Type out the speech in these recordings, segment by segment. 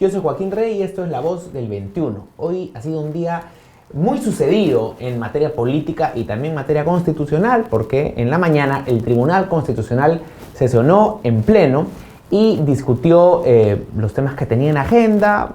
Yo soy Joaquín Rey y esto es La Voz del 21. Hoy ha sido un día muy sucedido en materia política y también en materia constitucional, porque en la mañana el Tribunal Constitucional sesionó en pleno y discutió los temas que tenía en agenda,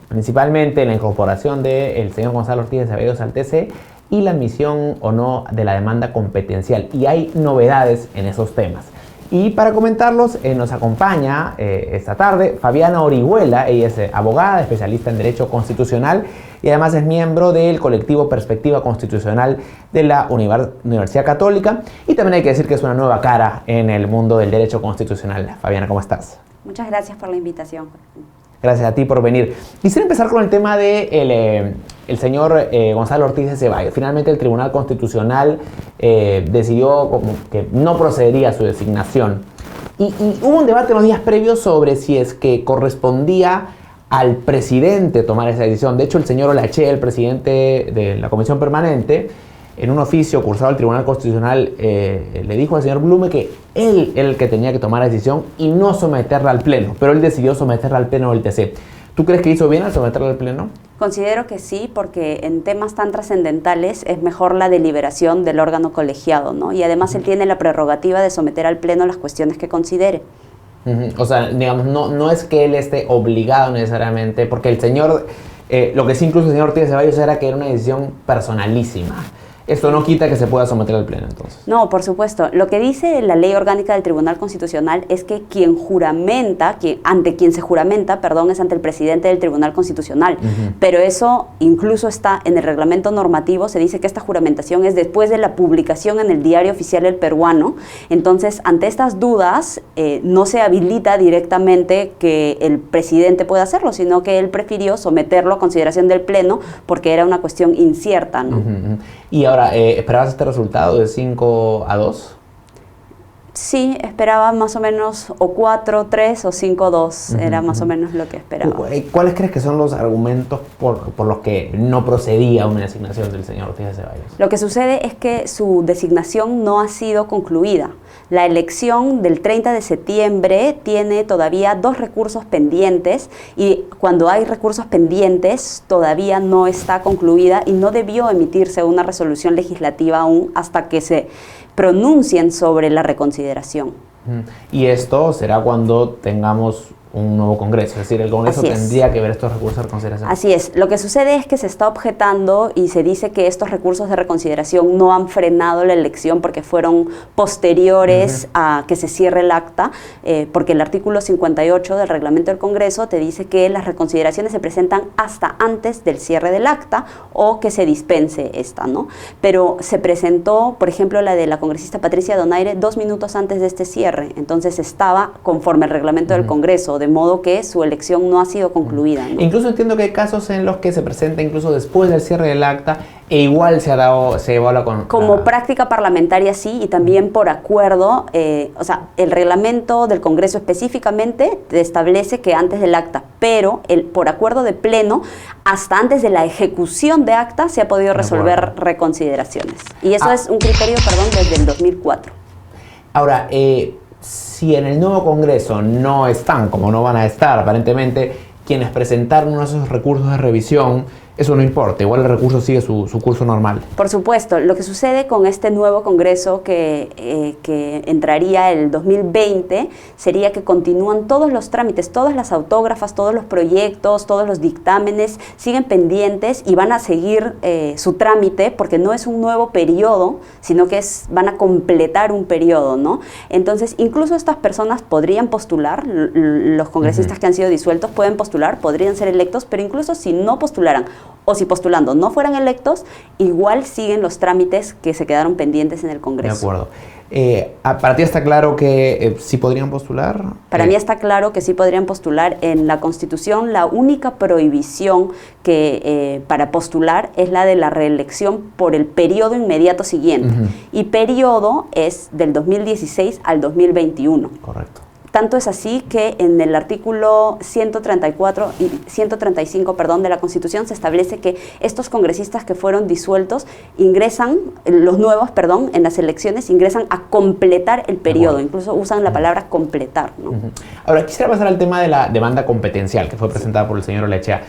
principalmente la incorporación del señor Gonzalo Ortiz de Ceballos al TC y la admisión o no de la demanda competencial. Y hay novedades en esos temas. Y para comentarlos nos acompaña esta tarde Fabiana Orihuela. Ella es abogada, especialista en Derecho Constitucional y además es miembro del colectivo Perspectiva Constitucional de la Universidad Católica. Y también hay que decir que es una nueva cara en el mundo del Derecho Constitucional. Fabiana, ¿cómo estás? Muchas gracias por la invitación. Gracias a ti por venir. Quisiera empezar con el tema de el señor Gonzalo Ortiz de Ceballos. Finalmente el Tribunal Constitucional decidió como que no procedería a su designación. Y hubo un debate en los días previos sobre si es que correspondía al presidente tomar esa decisión. De hecho, el señor Olachea, el presidente de la Comisión Permanente, en un oficio cursado al Tribunal Constitucional, le dijo al señor Blume que él era el que tenía que tomar la decisión y no someterla al Pleno, pero él decidió someterla al Pleno del TC. ¿Tú crees que hizo bien al someterla al Pleno? Considero que sí, porque en temas tan trascendentales es mejor la deliberación del órgano colegiado, ¿no? Y además él tiene la prerrogativa de someter al Pleno las cuestiones que considere. O sea, digamos, no es que él esté obligado necesariamente, porque el señor, lo que sí incluso el señor Ortiz de Ceballos era que era una decisión personalísima. Esto no quita que se pueda someter al Pleno, entonces. No, por supuesto. Lo que dice la ley orgánica del Tribunal Constitucional es que ante quien se juramenta, es ante el presidente del Tribunal Constitucional. Pero eso incluso está en el reglamento normativo, se dice que esta juramentación es después de la publicación en el Diario Oficial El Peruano. Entonces, ante estas dudas, no se habilita directamente que el presidente pueda hacerlo, sino que él prefirió someterlo a consideración del Pleno porque era una cuestión incierta, ¿no? Y ahora, ¿esperabas este resultado de 5-2? Sí, esperaba más o menos o 4-3 o 5-2, era más o menos lo que esperaba. ¿Cuáles crees que son los argumentos por los que no procedía una designación del señor Ortiz de Ceballos? Lo que sucede es que su designación no ha sido concluida. La elección del 30 de septiembre tiene todavía 2 recursos pendientes y cuando hay recursos pendientes todavía no está concluida y no debió emitirse una resolución legislativa aún hasta que se pronuncien sobre la reconsideración. Y esto será cuando tengamos un nuevo Congreso, es decir, el Congreso tendría que ver estos recursos de reconsideración. Así es, lo que sucede es que se está objetando y se dice que estos recursos de reconsideración no han frenado la elección porque fueron posteriores a que se cierre el acta, porque el artículo 58 del reglamento del Congreso te dice que las reconsideraciones se presentan hasta antes del cierre del acta o que se dispense esta, ¿no? Pero se presentó, por ejemplo, la de la congresista Patricia Donaire 2 minutos antes de este cierre, entonces estaba conforme al reglamento del Congreso, de modo que su elección no ha sido concluida, ¿no? Incluso entiendo que hay casos en los que se presenta incluso después del cierre del acta e igual se evalúa como práctica parlamentaria, sí, y también por acuerdo, o sea, el reglamento del Congreso específicamente te establece que antes del acta, pero por acuerdo de Pleno, hasta antes de la ejecución de acta se ha podido resolver reconsideraciones. Y eso es un criterio, desde el 2004. Ahora, si en el nuevo Congreso no están, como no van a estar aparentemente, quienes presentaron uno de esos recursos de revisión, eso no importa, igual el recurso sigue su curso normal. Por supuesto, lo que sucede con este nuevo Congreso que entraría el 2020 sería que continúan todos los trámites, todas las autógrafas, todos los proyectos, todos los dictámenes siguen pendientes y van a seguir su trámite porque no es un nuevo periodo, sino que van a completar un periodo, ¿no? Entonces, incluso estas personas podrían postular, los congresistas que han sido disueltos pueden postular, podrían ser electos, pero incluso si no postularan o si postulando no fueran electos, igual siguen los trámites que se quedaron pendientes en el Congreso. De acuerdo. ¿Para ti está claro que sí podrían postular? Para mí está claro que sí podrían postular. En la Constitución la única prohibición que para postular es la de la reelección por el periodo inmediato siguiente. Y periodo es del 2016 al 2021. Correcto. Tanto es así que en el artículo 134 y 135, de la Constitución se establece que estos congresistas que fueron disueltos ingresan, los nuevos, en las elecciones ingresan a completar el periodo. Incluso usan la palabra completar, ¿no? Ahora, quisiera pasar al tema de la demanda competencial que fue presentada por el señor Olaechea.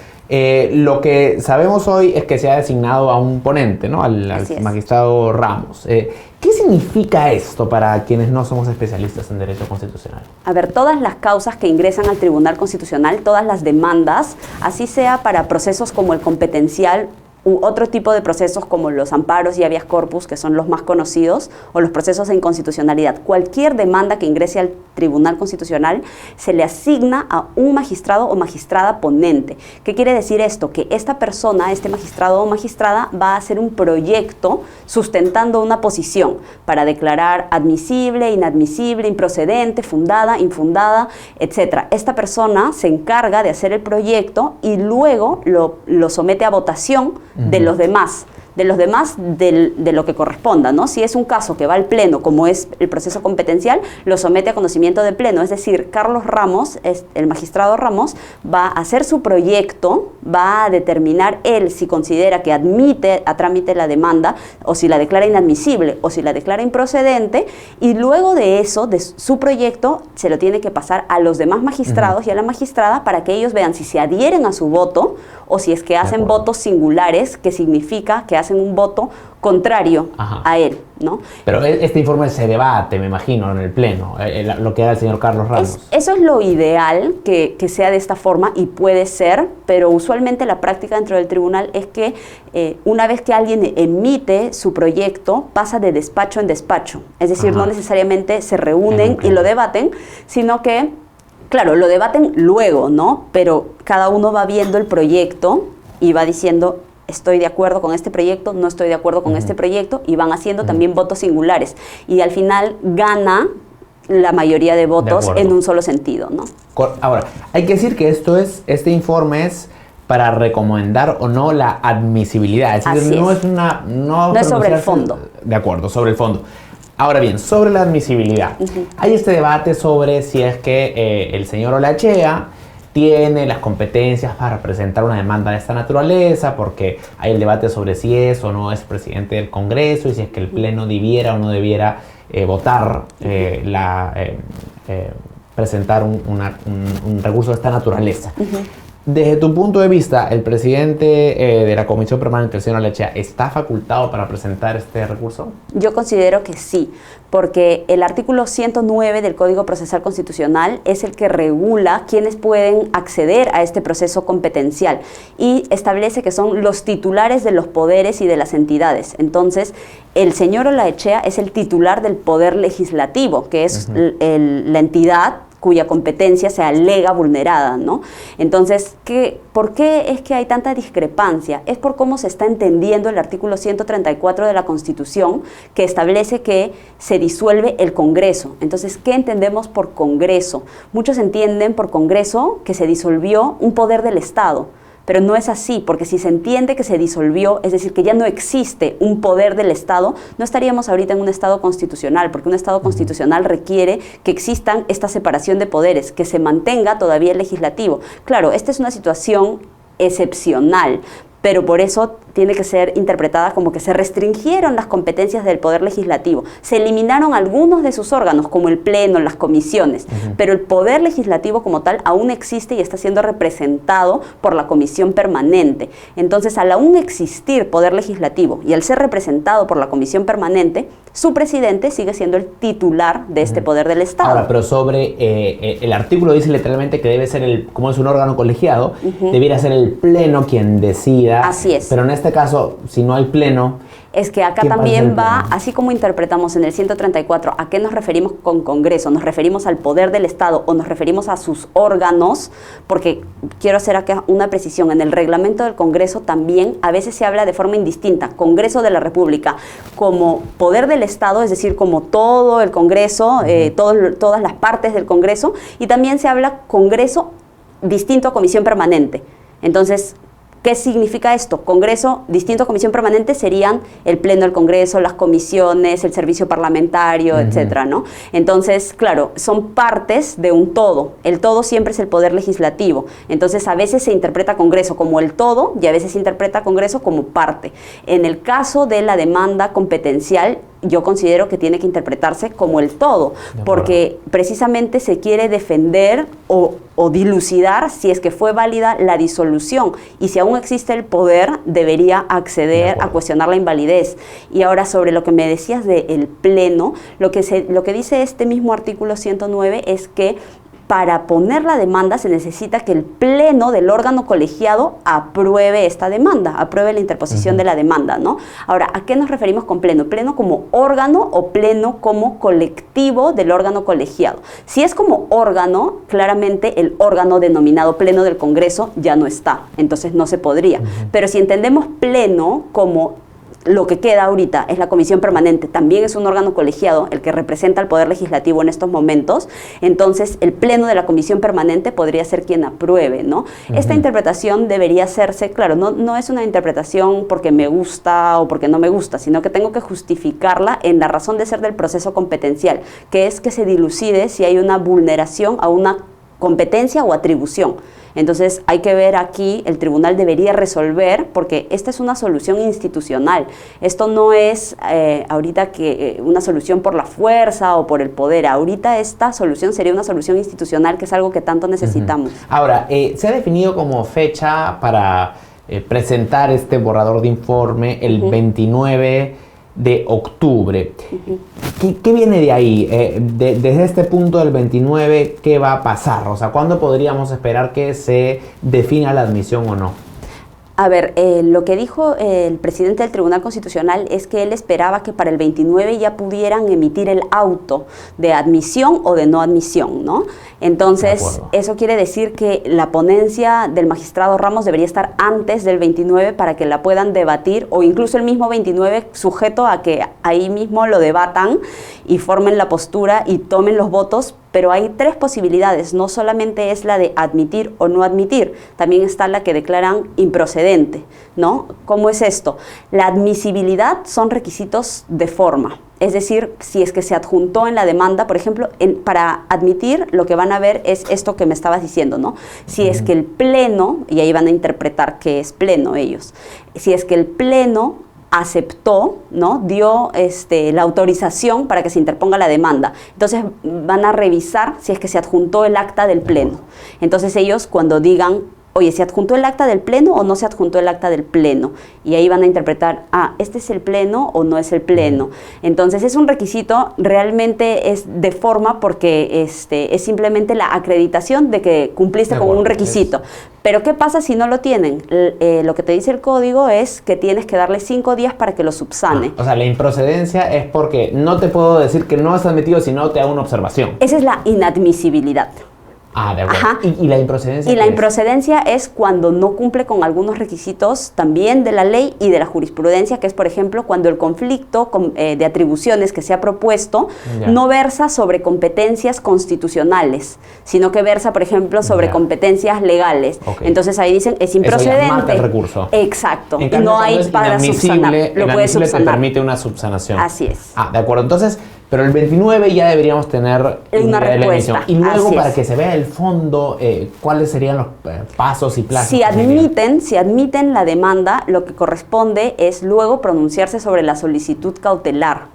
Lo que sabemos hoy es que se ha designado a un ponente, ¿no? al magistrado Ramos. ¿Qué significa esto para quienes no somos especialistas en derecho constitucional? A ver, todas las causas que ingresan al Tribunal Constitucional, todas las demandas, así sea para procesos como el competencial u otro tipo de procesos como los amparos y habeas corpus, que son los más conocidos, o los procesos de inconstitucionalidad. Cualquier demanda que ingrese al Tribunal Constitucional se le asigna a un magistrado o magistrada ponente. ¿Qué quiere decir esto? Que esta persona, este magistrado o magistrada, va a hacer un proyecto sustentando una posición para declarar admisible, inadmisible, improcedente, fundada, infundada, etc. Esta persona se encarga de hacer el proyecto y luego lo somete a votación de los demás, de lo que corresponda, ¿no? Si es un caso que va al Pleno, como es el proceso competencial, lo somete a conocimiento del Pleno. Es decir, Carlos Ramos, el magistrado Ramos, va a hacer su proyecto, va a determinar él si considera que admite a trámite la demanda, o si la declara inadmisible, o si la declara improcedente, y luego de eso, de su proyecto, se lo tiene que pasar a los demás magistrados y a la magistrada para que ellos vean si se adhieren a su voto, o si es que hacen votos singulares, que significa que hacen un voto contrario a él, ¿no? Pero este informe se debate, me imagino, en el Pleno, lo que haga el señor Carlos Ramos. Eso es lo ideal, que sea de esta forma, y puede ser, pero usualmente la práctica dentro del tribunal es que una vez que alguien emite su proyecto, pasa de despacho en despacho. Es decir, no necesariamente se reúnen y lo debaten, sino que, claro, lo debaten luego, ¿no? Pero cada uno va viendo el proyecto y va diciendo: estoy de acuerdo con este proyecto, no estoy de acuerdo con este proyecto, y van haciendo también votos singulares. Y al final gana la mayoría de votos en un solo sentido, ¿no? Ahora, hay que decir que este informe es para recomendar o no la admisibilidad. Es decir, no es sobre el fondo. De acuerdo, sobre el fondo. Ahora bien, sobre la admisibilidad, hay este debate sobre si es que el señor Olaechea tiene las competencias para presentar una demanda de esta naturaleza, porque hay el debate sobre si es o no es presidente del Congreso y si es que el Pleno debiera o no debiera votar presentar un recurso de esta naturaleza. Desde tu punto de vista, ¿el presidente de la Comisión Permanente, el señor Olaechea, está facultado para presentar este recurso? Yo considero que sí, porque el artículo 109 del Código Procesal Constitucional es el que regula quiénes pueden acceder a este proceso competencial y establece que son los titulares de los poderes y de las entidades. Entonces, el señor Olaechea es el titular del Poder Legislativo, que es la entidad cuya competencia se alega vulnerada, ¿no? Entonces, ¿por qué es que hay tanta discrepancia? Es por cómo se está entendiendo el artículo 134 de la Constitución, que establece que se disuelve el Congreso. Entonces, ¿qué entendemos por Congreso? Muchos entienden por Congreso que se disolvió un poder del Estado, pero no es así, porque si se entiende que se disolvió, es decir, que ya no existe un poder del Estado, no estaríamos ahorita en un Estado constitucional, porque un Estado constitucional requiere que existan esta separación de poderes, que se mantenga todavía el legislativo. Claro, esta es una situación excepcional, pero por eso tiene que ser interpretada como que se restringieron las competencias del Poder Legislativo. Se eliminaron algunos de sus órganos, como el Pleno, las comisiones, pero el Poder Legislativo como tal aún existe y está siendo representado por la Comisión Permanente. Entonces, al aún existir Poder Legislativo y al ser representado por la Comisión Permanente, su presidente sigue siendo el titular de este Poder del Estado. Ahora, pero sobre el artículo dice literalmente que debe ser, como es un órgano colegiado, debiera ser el Pleno quien decida. Así es. Pero en este caso, si no hay Pleno, es que acá también va, así como interpretamos en el 134, ¿a qué nos referimos con Congreso? ¿Nos referimos al poder del Estado o nos referimos a sus órganos? Porque quiero hacer acá una precisión. En el reglamento del Congreso también a veces se habla de forma indistinta, Congreso de la República, como poder del Estado, es decir, como todo el Congreso, todas las partes del Congreso, y también se habla Congreso distinto a Comisión Permanente. Entonces, ¿Qué significa esto? Congreso, distinto a comisión permanente, serían el pleno del Congreso, las comisiones, el servicio parlamentario, etcétera, ¿no? Entonces, claro, son partes de un todo. El todo siempre es el poder legislativo. Entonces, a veces se interpreta Congreso como el todo y a veces se interpreta Congreso como parte. En el caso de la demanda competencial, yo considero que tiene que interpretarse como el todo, porque precisamente se quiere defender o dilucidar si es que fue válida la disolución, y si aún existe el poder, debería acceder a cuestionar la invalidez. Y ahora, sobre lo que me decías del pleno, lo que dice este mismo artículo 109 es que para poner la demanda se necesita que el pleno del órgano colegiado apruebe esta demanda, apruebe la interposición de la demanda, ¿no? Ahora, ¿a qué nos referimos con pleno? ¿Pleno como órgano o pleno como colectivo del órgano colegiado? Si es como órgano, claramente el órgano denominado pleno del Congreso ya no está, entonces no se podría. Pero si entendemos pleno como lo que queda ahorita es la comisión permanente, también es un órgano colegiado el que representa al poder legislativo en estos momentos, entonces el pleno de la comisión permanente podría ser quien apruebe, ¿no? Esta interpretación debería hacerse, claro, no es una interpretación porque me gusta o porque no me gusta, sino que tengo que justificarla en la razón de ser del proceso competencial, que es que se dilucide si hay una vulneración a una competencia o atribución. Entonces hay que ver aquí, el tribunal debería resolver, porque esta es una solución institucional. Esto no es ahorita que una solución por la fuerza o por el poder. Ahorita esta solución sería una solución institucional, que es algo que tanto necesitamos. Ahora, se ha definido como fecha para presentar este borrador de informe el 29 de octubre. ¿Qué viene de ahí? Desde este punto del 29, ¿qué va a pasar? O sea, ¿cuándo podríamos esperar que se defina la admisión o no? A ver, lo que dijo el presidente del Tribunal Constitucional es que él esperaba que para el 29 ya pudieran emitir el auto de admisión o de no admisión, ¿no? Entonces, eso quiere decir que la ponencia del magistrado Ramos debería estar antes del 29 para que la puedan debatir, o incluso el mismo 29, sujeto a que ahí mismo lo debatan y formen la postura y tomen los votos. Pero hay tres posibilidades, no solamente es la de admitir o no admitir, también está la que declaran improcedente, ¿no? ¿Cómo es esto? La admisibilidad son requisitos de forma, es decir, si es que se adjuntó en la demanda, por ejemplo, para admitir lo que van a ver es esto que me estabas diciendo, ¿no? Si es que el pleno, y ahí van a interpretar qué es pleno ellos, si es que el pleno aceptó, ¿no? Dio la autorización para que se interponga la demanda. Entonces van a revisar si es que se adjuntó el acta del pleno. Entonces ellos, cuando digan, oye, ¿se adjuntó el acta del pleno o no se adjuntó el acta del pleno? Y ahí van a interpretar, ¿este es el pleno o no es el pleno? Entonces es un requisito, realmente es de forma, porque es simplemente la acreditación de que cumpliste con un requisito. Pero ¿qué pasa si no lo tienen? Lo que te dice el código es que tienes que darle 5 días para que lo subsane. O sea, la improcedencia es porque no te puedo decir que no has admitido si no te hago una observación. Esa es la inadmisibilidad. De acuerdo. ¿Y la improcedencia? Y la improcedencia es cuando no cumple con algunos requisitos también de la ley y de la jurisprudencia, que es, por ejemplo, cuando el conflicto de atribuciones que se ha propuesto no versa sobre competencias constitucionales, sino que versa, por ejemplo, sobre competencias legales. Entonces ahí dicen, es improcedente. Eso ya mata el recurso. Exacto. En cambio, no hay para subsanar. Lo puedes subsanar. Te permite una subsanación. Así es. De acuerdo. Entonces, pero el 29 ya deberíamos tener una respuesta. Y luego, para que se vea el fondo, ¿cuáles serían los pasos y plazos? Si admiten la demanda, lo que corresponde es luego pronunciarse sobre la solicitud cautelar.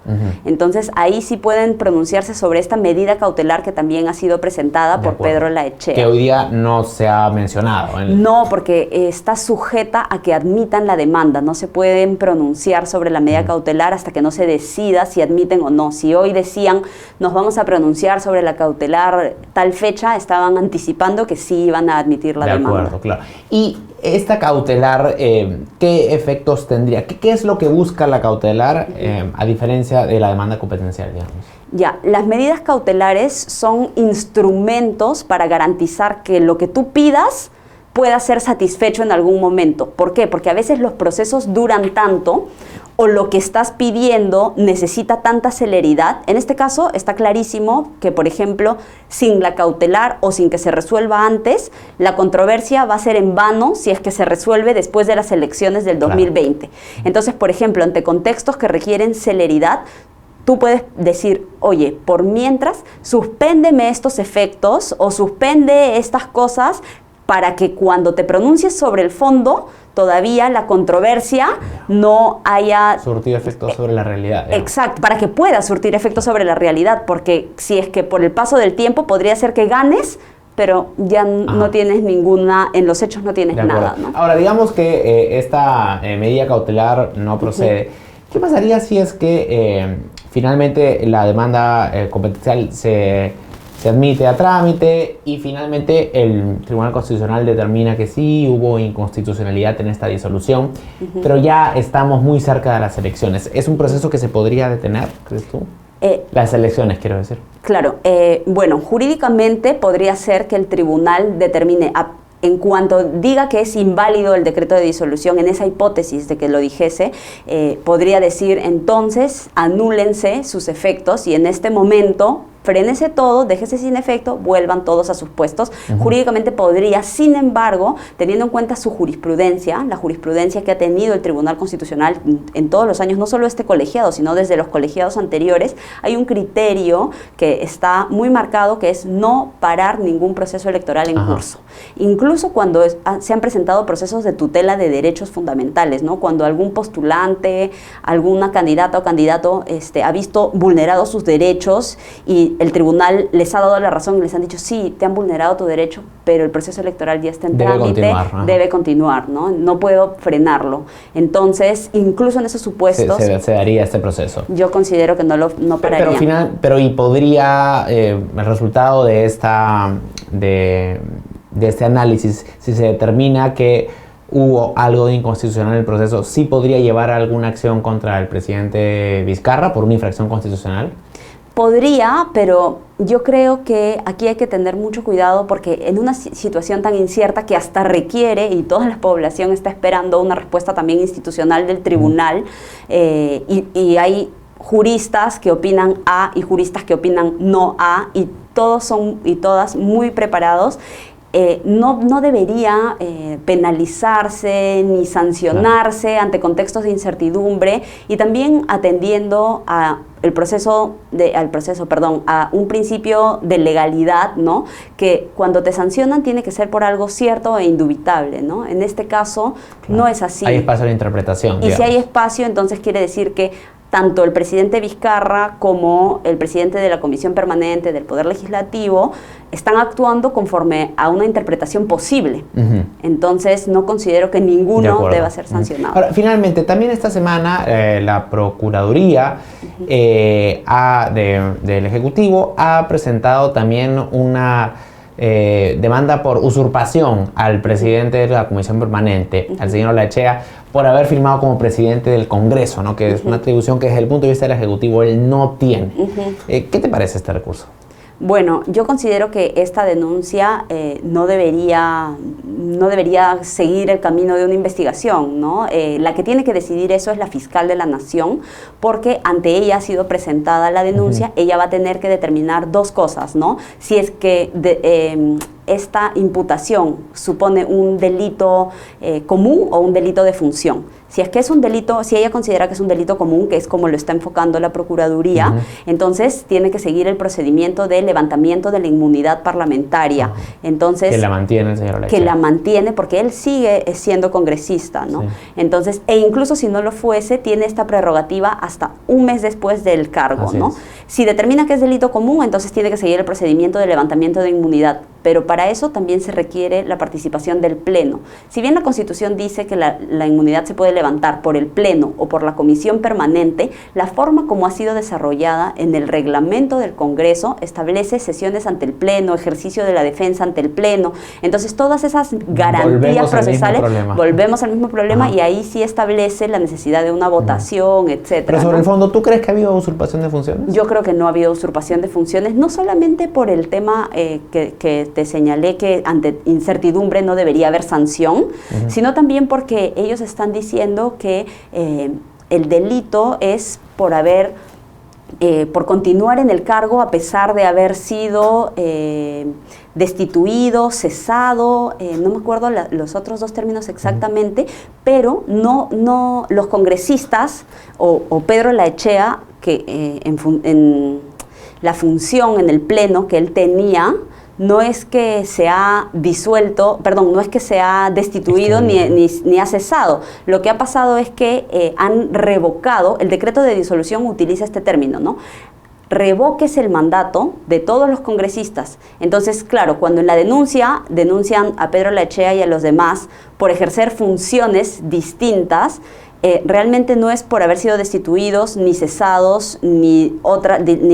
Entonces, ahí sí pueden pronunciarse sobre esta medida cautelar que también ha sido presentada por Pedro Laechea. Que hoy día no se ha mencionado. No, porque está sujeta a que admitan la demanda. No se pueden pronunciar sobre la medida cautelar hasta que no se decida si admiten o no. Si hoy decían, nos vamos a pronunciar sobre la cautelar tal fecha, estaban anticipando que sí iban a admitir la demanda. De acuerdo, claro. Y esta cautelar, ¿qué efectos tendría? ¿Qué es lo que busca la cautelar a diferencia de la demanda competencial, digamos? Ya, las medidas cautelares son instrumentos para garantizar que lo que tú pidas pueda ser satisfecho en algún momento. ¿Por qué? Porque a veces los procesos duran tanto o lo que estás pidiendo necesita tanta celeridad. En este caso está clarísimo que, por ejemplo, sin la cautelar o sin que se resuelva antes, la controversia va a ser en vano si es que se resuelve después de las elecciones del 2020. Claro. Entonces, por ejemplo, ante contextos que requieren celeridad, tú puedes decir, oye, por mientras, suspéndeme estos efectos o suspende estas cosas para que cuando te pronuncies sobre el fondo, todavía la controversia no haya... surtido efectos sobre la realidad. Exacto, para que pueda surtir efectos sobre la realidad, porque si es que por el paso del tiempo podría ser que ganes, pero ya no tienes ninguna, en los hechos no tienes nada, ¿no? Ahora, digamos que esta medida cautelar no procede. ¿Qué pasaría si es que finalmente la demanda competencial se admite a trámite y finalmente el Tribunal Constitucional determina que sí hubo inconstitucionalidad en esta disolución, pero ya estamos muy cerca de las elecciones? ¿Es un proceso que se podría detener, crees tú? Las elecciones, quiero decir. Claro, bueno, jurídicamente podría ser que el tribunal determine, en cuanto diga que es inválido el decreto de disolución, en esa hipótesis de que lo dijese, podría decir entonces anúlense sus efectos y en este momento frénese todo, déjese sin efecto, vuelvan todos a sus puestos. Jurídicamente podría, sin embargo, teniendo en cuenta su jurisprudencia, la jurisprudencia que ha tenido el Tribunal Constitucional en todos los años, no solo este colegiado, sino desde los colegiados anteriores, hay un criterio que está muy marcado, que es no parar ningún proceso electoral en curso. Incluso cuando se han presentado procesos de tutela de derechos fundamentales, ¿no? Cuando algún postulante, alguna candidata o candidato ha visto vulnerados sus derechos y el tribunal les ha dado la razón y les han dicho, sí, te han vulnerado tu derecho, pero el proceso electoral ya está en trámite, debe continuar, ¿no? No puedo frenarlo. Entonces, incluso en esos supuestos... Se daría este proceso. Yo considero que no pararía. Pero ¿y podría el resultado de este análisis, si se determina que hubo algo de inconstitucional en el proceso, sí podría llevar alguna acción contra el presidente Vizcarra por una infracción constitucional? Podría, pero yo creo que aquí hay que tener mucho cuidado porque en una situación tan incierta que hasta requiere, y toda la población está esperando una respuesta también institucional del tribunal, y hay juristas que opinan A y juristas que opinan no A, y todos son y todas muy preparados. No debería penalizarse ni sancionarse ante contextos de incertidumbre y también atendiendo a un principio de legalidad, ¿no? Que cuando te sancionan tiene que ser por algo cierto e indubitable, ¿no? En este caso no es así. Hay espacio de interpretación. Y si hay espacio, entonces quiere decir que tanto el presidente Vizcarra como el presidente de la Comisión Permanente del Poder Legislativo están actuando conforme a una interpretación posible. Entonces, no considero que ninguno deba ser sancionado. Ahora, finalmente, también esta semana la Procuraduría del Ejecutivo ha presentado también una demanda por usurpación al presidente de la Comisión Permanente, al señor Olaechea, por haber firmado como presidente del Congreso, ¿no? Que es una atribución que desde el punto de vista del Ejecutivo él no tiene. ¿Qué te parece este recurso? Bueno, yo considero que esta denuncia no debería seguir el camino de una investigación, ¿no? La que tiene que decidir eso es la fiscal de la Nación, porque ante ella ha sido presentada la denuncia, ella va a tener que determinar dos cosas, ¿no? Si es que esta imputación supone un delito común o un delito de función. Si es que es un delito, si ella considera que es un delito común, que es como lo está enfocando la Procuraduría, entonces tiene que seguir el procedimiento de levantamiento de la inmunidad parlamentaria. Entonces, que la mantiene el señor Olaechea. Que la mantiene porque él sigue siendo congresista, ¿no? Sí. Entonces, e incluso si no lo fuese, tiene esta prerrogativa hasta un mes después del cargo, ¿no? Si determina que es delito común, entonces tiene que seguir el procedimiento de levantamiento de inmunidad. Pero para eso también se requiere la participación del Pleno. Si bien la Constitución dice que la inmunidad se puede levantar levantar por el Pleno o por la Comisión Permanente, la forma como ha sido desarrollada en el reglamento del Congreso establece sesiones ante el Pleno, ejercicio de la defensa ante el Pleno. Entonces, todas esas garantías procesales, volvemos al mismo problema y ahí sí establece la necesidad de una votación, etcétera. Pero sobre el fondo, ¿tú crees que ha habido usurpación de funciones? Yo creo que no ha habido usurpación de funciones, no solamente por el tema que te señalé, que ante incertidumbre no debería haber sanción, sino también porque ellos están diciendo que el delito es por continuar en el cargo a pesar de haber sido destituido, cesado, no me acuerdo los otros dos términos exactamente, pero no los congresistas o Pedro Laechea, que en la función en el Pleno que él tenía, no es que se ha disuelto, perdón, no es que se ha destituido ni ha cesado. Lo que ha pasado es que han revocado, el decreto de disolución utiliza este término, ¿no? Revoques el mandato de todos los congresistas. Entonces, claro, cuando en la denuncian a Pedro Laechea y a los demás por ejercer funciones distintas, realmente no es por haber sido destituidos, ni cesados, ni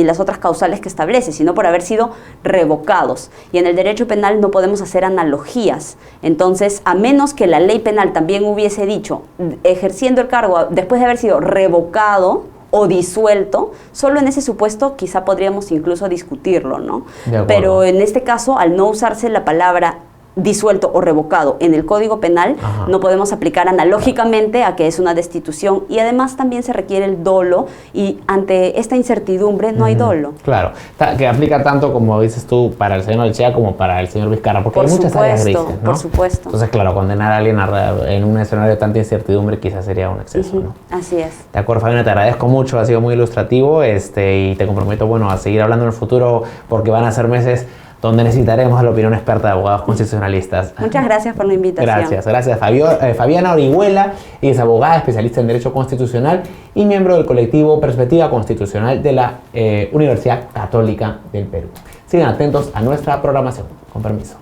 las otras causales que establece, sino por haber sido revocados. Y en el derecho penal no podemos hacer analogías. Entonces, a menos que la ley penal también hubiese dicho, ejerciendo el cargo después de haber sido revocado o disuelto, solo en ese supuesto quizá podríamos incluso discutirlo, ¿no? Pero en este caso, al no usarse la palabra disuelto o revocado en el Código Penal, no podemos aplicar analógicamente a que es una destitución, y además también se requiere el dolo, y ante esta incertidumbre no hay dolo. Claro, que aplica tanto, como dices tú, para el señor Laechea como para el señor Vizcarra, porque hay muchas áreas grises, ¿no? Por supuesto. Entonces, claro, condenar a alguien en un escenario de tanta incertidumbre quizás sería un exceso, ¿no? Así es. De acuerdo, Fabiana, te agradezco mucho, ha sido muy ilustrativo, y te comprometo, a seguir hablando en el futuro, porque van a ser meses donde necesitaremos la opinión experta de abogados constitucionalistas. Muchas gracias por la invitación. Gracias. Fabiana Orihuela es abogada, especialista en Derecho Constitucional y miembro del colectivo Perspectiva Constitucional de la Universidad Católica del Perú. Sigan atentos a nuestra programación. Con permiso.